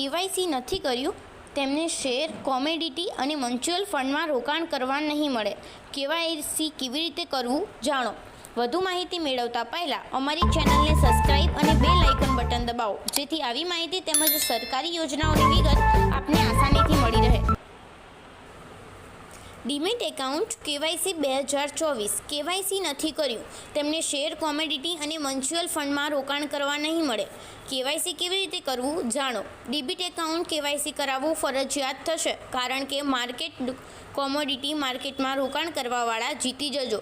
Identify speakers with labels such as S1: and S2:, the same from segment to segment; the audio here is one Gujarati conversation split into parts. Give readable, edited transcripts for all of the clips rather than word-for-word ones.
S1: કેવાયસી નથી કર્યું તેમને શેર, કોમોડિટી અને મ્યુચ્યુઅલ ફંડમાં રોકાણ કરવા નહીં મળે। કેવાયસી કેવી રીતે કરવું જાણો। વધુ માહિતી મેળવતા પહેલાં અમારી ચેનલને સબસ્ક્રાઇબ અને બેલ આઇકન બટન દબાવો, જેથી આવી માહિતી તેમજ સરકારી યોજનાઓની વિગત આપને આસાનીથી મળી રહે। ડીમેટ એકાઉન્ટ કેવાયસી 2024 કેવાયસી નથી કર્યું તેમને શેર, કોમોડિટી અને મ્યુચ્યુઅલ ફંડમાં રોકાણ કરવા નહીં મળે। કેવાયસી કેવી રીતે કરવું જાણો। ડીમેટ એકાઉન્ટ કેવાયસી કરાવવું ફરજિયાત થશે, કારણ કે કોમોડિટી માર્કેટમાં રોકાણ કરવાવાળા જીતી જજો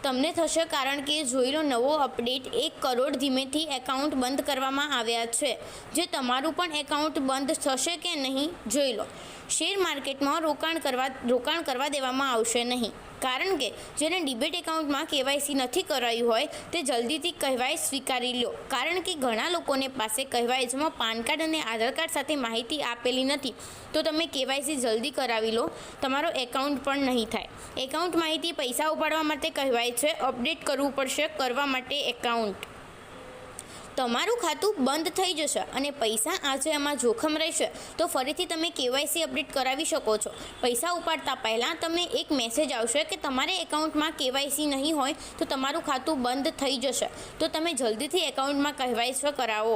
S1: તમને થશે, કારણ કે જોઈ લો નવો અપડેટ 1 કરોડ ધીમેથી એકાઉન્ટ બંધ કરવામાં આવ્યા છે। જે તમારું પણ એકાઉન્ટ બંધ થશે કે નહીં જોઈ લો। શેર માર્કેટમાં રોકાણ કરવા દેવામાં આવશે નહીં, કારણ કે જેને ડીમેટ એકાઉન્ટમાં કેવાયસી નથી કરાયું હોય તે જલ્દીથી કહેવાય સ્વીકારી લો, કારણ કે ઘણા લોકોને પાસે કહેવાય જેમાં પાન કાર્ડ અને આધાર કાર્ડ સાથે માહિતી આપેલી નથી, તો તમે કેવાયસી જલ્દી કરાવી લો, તમારો એકાઉન્ટ પણ નહીં થાય। એકાઉન્ટ માહિતી પૈસા ઉપાડવા માટે કહેવાય છે, અપડેટ કરવું પડશે। કરવા માટે એકાઉન્ટ તમારું ખાતું બંધ થઈ જશે અને પૈસા આજે એમાં જોખમ રહેશે, તો ફરીથી તમે કેવાયસી અપડેટ કરાવી શકો છો। પૈસા ઉપાડતા પહેલાં તમને એક મેસેજ આવશે કે તમારે એકાઉન્ટમાં કેવાયસી નહીં હોય તો તમારું ખાતું બંધ થઈ જશે, તો તમે જલ્દીથી એકાઉન્ટમાં કેવાયસી કરાવો।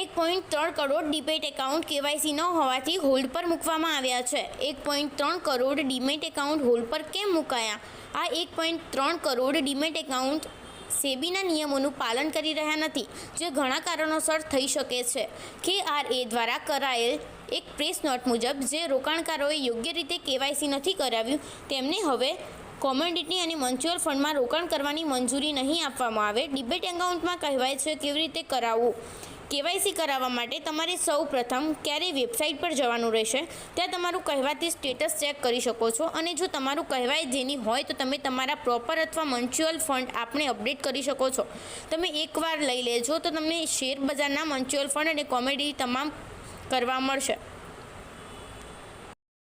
S1: 1.3 કરોડ ડીમેટ એકાઉન્ટ કેવાયસી ન હોવાથી હોલ્ડ પર મૂકવામાં આવ્યા છે। 1.3 કરોડ ડીમેટ એકાઉન્ટ હોલ્ડ પર કેમ મુકાયા? આ 1.3 કરોડ ડીમેટ એકાઉન્ટ સેબીના નિયમોનું પાલન કરી રહ્યા નથી, જે ઘણા કારણોસર થઈ શકે છે। KRA દ્વારા કરાયેલ એક પ્રેસ નોટ મુજબ જે રોકાણકારોએ યોગ્ય રીતે કેવાયસી નથી કરાવ્યું તેમને હવે કોમોડિટી અને મ્યુચ્યુઅલ ફંડમાં રોકાણ કરવાની મંજૂરી નહીં આપવામાં આવે। ડીમેટ એકાઉન્ટમાં કહેવાય છે કેવી રીતે કરાવવું। કેવાયસી કરાવવા માટે તમારે સૌ પ્રથમ ક્યારે વેબસાઇટ પર જવાનું રહેશે, ત્યાં તમારું કહેવાતી સ્ટેટસ ચેક કરી શકો છો, અને જો તમારું કહેવાય જેની હોય તો તમે તમારા પ્રોપર અથવા મ્યુચ્યુઅલ ફંડ આપણે અપડેટ કરી શકો છો। તમે એકવાર લઈ લેજો તો તમને શેર બજારના મ્યુચ્યુઅલ ફંડ અને કોમોડિટી તમામ કરવા મળશે।